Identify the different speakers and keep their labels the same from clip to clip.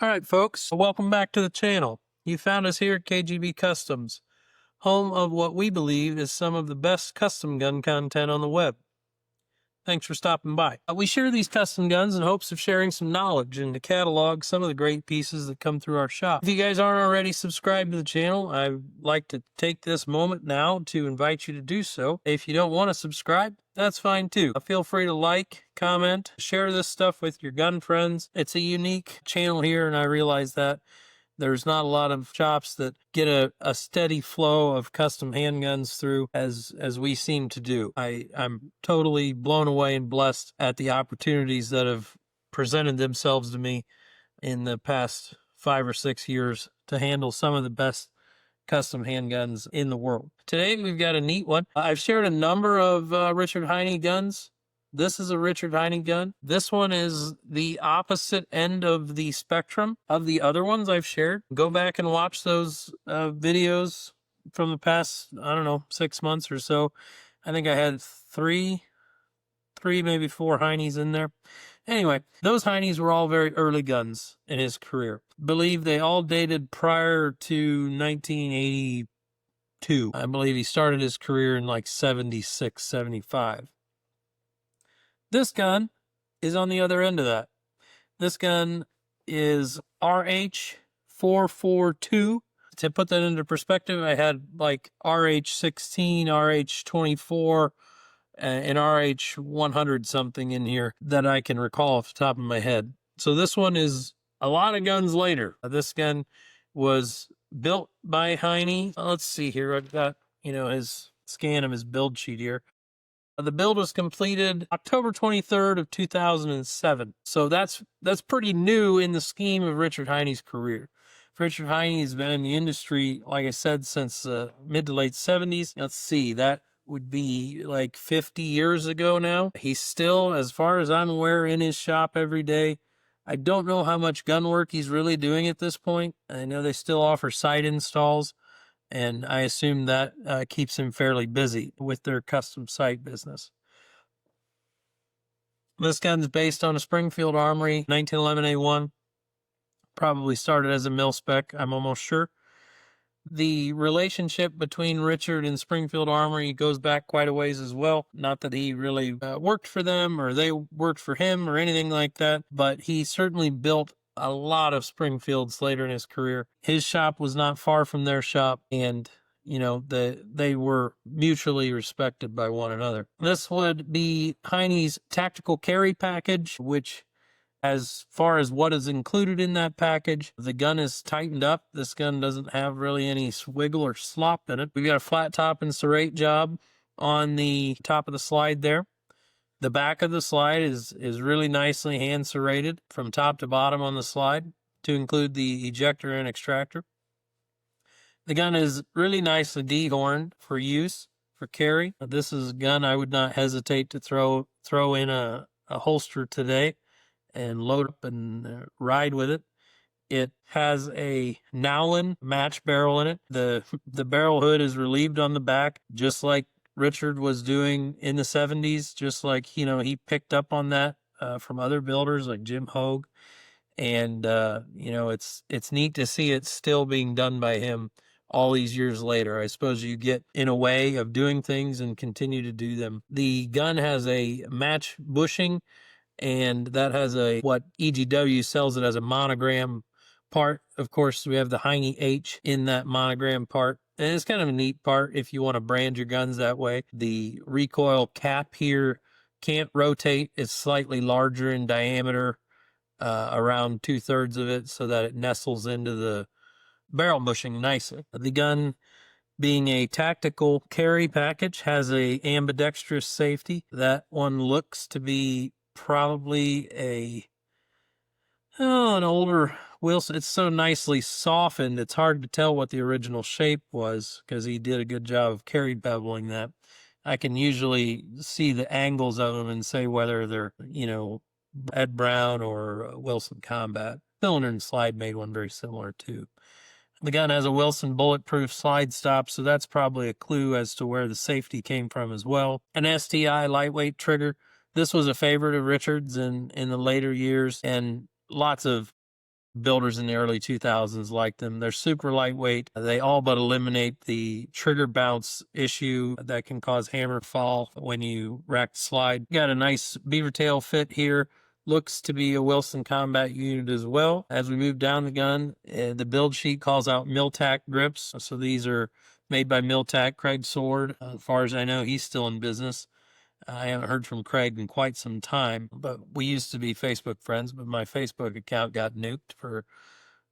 Speaker 1: All right, folks, welcome back to the channel. You found us here at KGB Customs, home of what we believe is some of the best custom gun content on the web. Thanks for stopping by. We share these custom guns in hopes of sharing some knowledge and to catalog some of the great pieces that come through our shop. If you guys aren't already subscribed to the channel, I'd like to take this moment now to invite you to do so. If you don't want to subscribe, that's fine too. Feel free to like, comment, share this stuff with your gun friends. It's a unique channel here, and I realize that there's not a lot of shops that get a steady flow of custom handguns through as we seem to do. I'm totally blown away and blessed at the opportunities that have presented themselves to me in the past 5 or 6 years to handle some of the best custom handguns in the world. Today we've got a neat one. I've shared a number of Richard Heinie guns. This is a Richard Heinie gun. This one is the opposite end of the spectrum of the other ones I've shared. Go back and watch those videos from the past, I don't know, 6 months or so. I think I had three, maybe 4 Heinies in there. Anyway, those Heinies were all very early guns in his career. Believe they all dated prior to 1982. I believe he started his career in like 76, 75. This gun is on the other end of that. This gun is RH442. To put that into perspective, I had like RH16, RH24, and RH100 something in here that I can recall off the top of my head. So this one is a lot of guns later. This gun was built by Heiny. Let's see here. I've got, his scan of his build sheet here. The build was completed October 23rd of 2007. So that's pretty new in the scheme of Richard Heinie's career. Richard Heinie has been in the industry, like I said, since mid to late 70s. Let's see, that would be like 50 years ago now. He's still, as far as I'm aware, in his shop every day. I don't know how much gun work he's really doing at this point. I know they still offer site installs, and I assume that keeps him fairly busy with their custom site business. This gun's based on a Springfield Armory 1911A1. Probably started as a mil spec, I'm almost sure. The relationship between Richard and Springfield Armory goes back quite a ways as well. Not that he really worked for them or they worked for him or anything like that, but he certainly built a lot of Springfields later in his career. His shop was not far from their shop, and they were mutually respected by one another. This would be Heinie's tactical carry package, which, as far as what is included in that package, the gun is tightened up. This gun doesn't have really any swiggle or slop in it. We've got a flat top and serrate job on the top of the slide there. The back of the slide is really nicely hand serrated from top to bottom on the slide to include the ejector and extractor. The gun is really nicely dehorned for use, for carry. This is a gun I would not hesitate to throw in a holster today and load up and ride with it. It has a Nowlin match barrel in it. The barrel hood is relieved on the back, just like Richard was doing in the 70s, just like, he picked up on that from other builders like Jim Hogue. And, it's neat to see it still being done by him all these years later. I suppose you get in a way of doing things and continue to do them. The gun has a match bushing, and that has what EGW sells it as a monogram part. Of course, we have the Heiny H in that monogram part. And it's kind of a neat part if you want to brand your guns that way. The recoil cap here can't rotate. It's slightly larger in diameter, around 2/3 of it, so that it nestles into the barrel bushing nicely. The gun, being a tactical carry package, has a ambidextrous safety. That one looks to be probably an older Wilson. It's so nicely softened, it's hard to tell what the original shape was because he did a good job of carry beveling that. I can usually see the angles of them and say whether they're, Ed Brown or Wilson Combat. Cylinder and Slide made one very similar too. The gun has a Wilson bulletproof slide stop, so that's probably a clue as to where the safety came from as well. An STI lightweight trigger. This was a favorite of Richard's in the later years, and lots of Builders in the early 2000s liked them. They're super lightweight. They all but eliminate the trigger bounce issue that can cause hammer fall when you rack the slide. Got a nice beaver tail fit here. Looks to be a Wilson combat unit as well. As we move down the gun, the build sheet calls out Miltac grips. So these are made by Miltac. Craig Sword, as far as I know, he's still in business. I haven't heard from Craig in quite some time, but we used to be Facebook friends, but my Facebook account got nuked for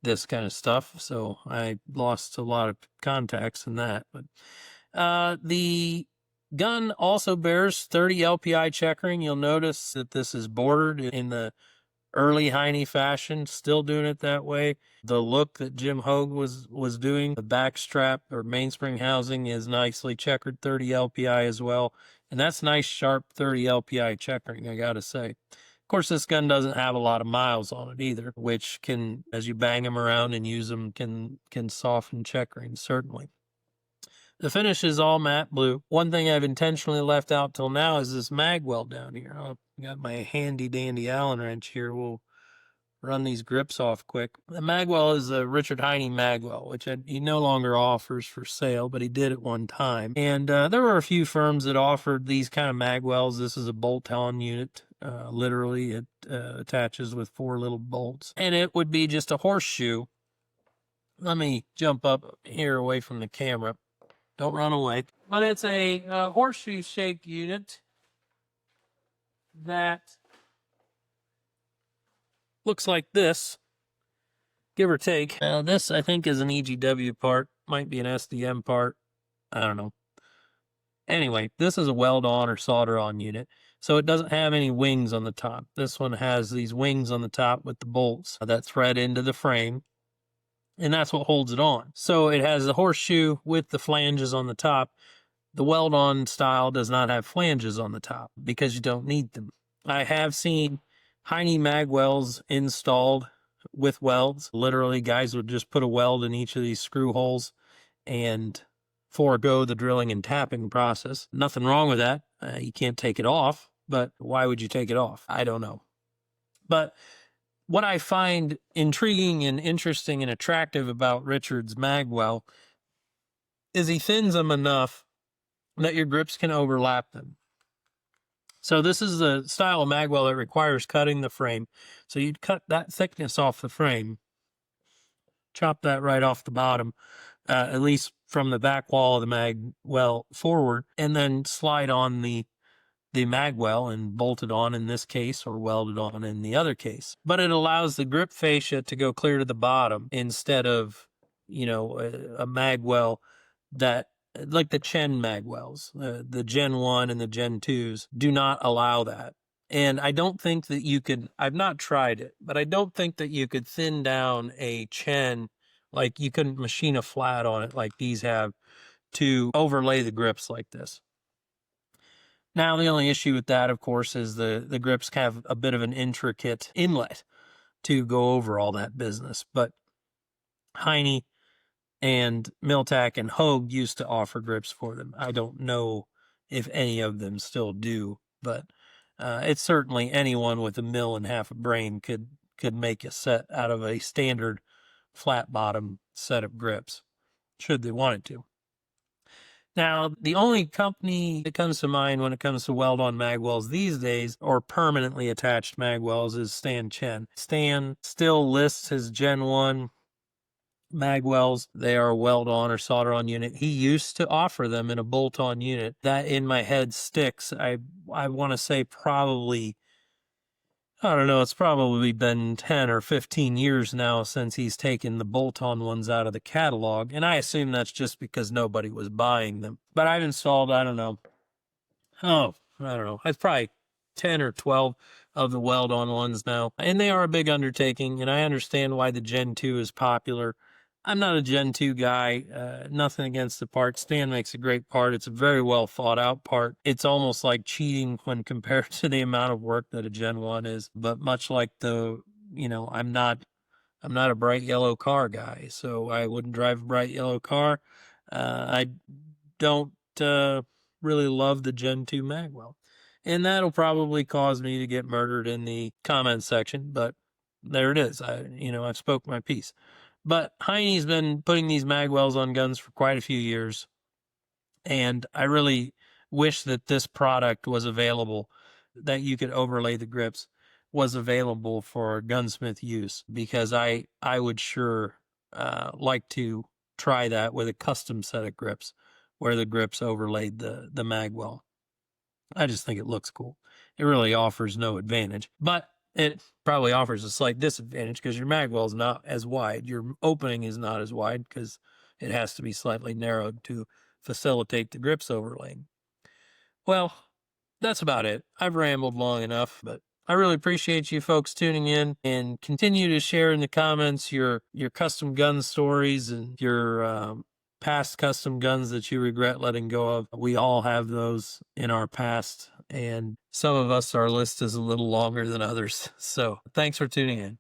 Speaker 1: this kind of stuff, so I lost a lot of contacts in that. But the gun also bears 30 LPI checkering. You'll notice that this is bordered in the early Heinie fashion, still doing it that way. The look that Jim Hogue was doing, the back strap or mainspring housing is nicely checkered 30 LPI as well. And that's nice, sharp 30 LPI checkering, I gotta say. Of course, this gun doesn't have a lot of miles on it either, which can, as you bang them around and use them, can soften checkering, certainly. The finish is all matte blue. One thing I've intentionally left out till now is this magwell down here. I've got my handy dandy Allen wrench here. We'll run these grips off quick. The magwell is a Richard Heinie magwell, which he no longer offers for sale, but he did at one time. And there were a few firms that offered these kind of magwells. This is a bolt-on unit. Literally, it attaches with 4 little bolts. And it would be just a horseshoe. Let me jump up here away from the camera. Don't run away. But it's a horseshoe-shaped unit that looks like this, give or take. Now, this, I think, is an EGW part. Might be an SDM part. I don't know. Anyway, this is a weld-on or solder-on unit, so it doesn't have any wings on the top. This one has these wings on the top with the bolts that thread into the frame, and that's what holds it on. So it has the horseshoe with the flanges on the top. The weld-on style does not have flanges on the top because you don't need them. I have seen Heinie magwells installed with welds. Literally, guys would just put a weld in each of these screw holes and forego the drilling and tapping process. Nothing wrong with that. You can't take it off, but why would you take it off? I don't know. But what I find intriguing and interesting and attractive about Richard's magwell is he thins them enough that your grips can overlap them. So this is the style of magwell that requires cutting the frame. So you'd cut that thickness off the frame, chop that right off the bottom, at least from the back wall of the magwell forward, and then slide on the magwell and bolt it on in this case, or weld it on in the other case. But it allows the grip fascia to go clear to the bottom instead of, you know, a magwell that, like the Chen magwells, the Gen 1 and the Gen 2s do not allow that. And I don't think that you could, I've not tried it, but I don't think that you could thin down a Chen, like you couldn't machine a flat on it like these have to overlay the grips like this. Now, the only issue with that, of course, is the grips have a bit of an intricate inlet to go over all that business. But Heinie and Miltac and Hogue used to offer grips for them. I don't know if any of them still do, but it's certainly anyone with a mill and half a brain could make a set out of a standard flat bottom set of grips, should they wanted to. Now, the only company that comes to mind when it comes to weld-on magwells these days, or permanently attached magwells, is Stan Chen. Stan still lists his Gen 1 magwells. They are a weld-on or solder-on unit. He used to offer them in a bolt-on unit. That in my head sticks. I want to say probably, I don't know, it's probably been 10 or 15 years now since he's taken the bolt-on ones out of the catalog, and I assume that's just because nobody was buying them. But I've installed, I don't know, it's probably 10 or 12 of the weld-on ones now, and they are a big undertaking, and I understand why the Gen 2 is popular. I'm not a Gen 2 guy, nothing against the part. Stan makes a great part. It's a very well thought out part. It's almost like cheating when compared to the amount of work that a Gen 1 is. But much like I'm not a bright yellow car guy, so I wouldn't drive a bright yellow car. I don't really love the Gen 2 magwell. And that'll probably cause me to get murdered in the comment section, but there it is. I've spoke my piece. But Heinie's been putting these magwells on guns for quite a few years, and I really wish that this product was available, that you could overlay the grips, was available for gunsmith use, because I would sure like to try that with a custom set of grips where the grips overlaid the magwell. I just think it looks cool. It really offers no advantage, but it probably offers a slight disadvantage because your magwell is not as wide. Your opening is not as wide because it has to be slightly narrowed to facilitate the grips overlaying. Well, that's about it. I've rambled long enough, but I really appreciate you folks tuning in, and continue to share in the comments your custom gun stories and your past custom guns that you regret letting go of. We all have those in our past, and some of us, our list is a little longer than others. So thanks for tuning in.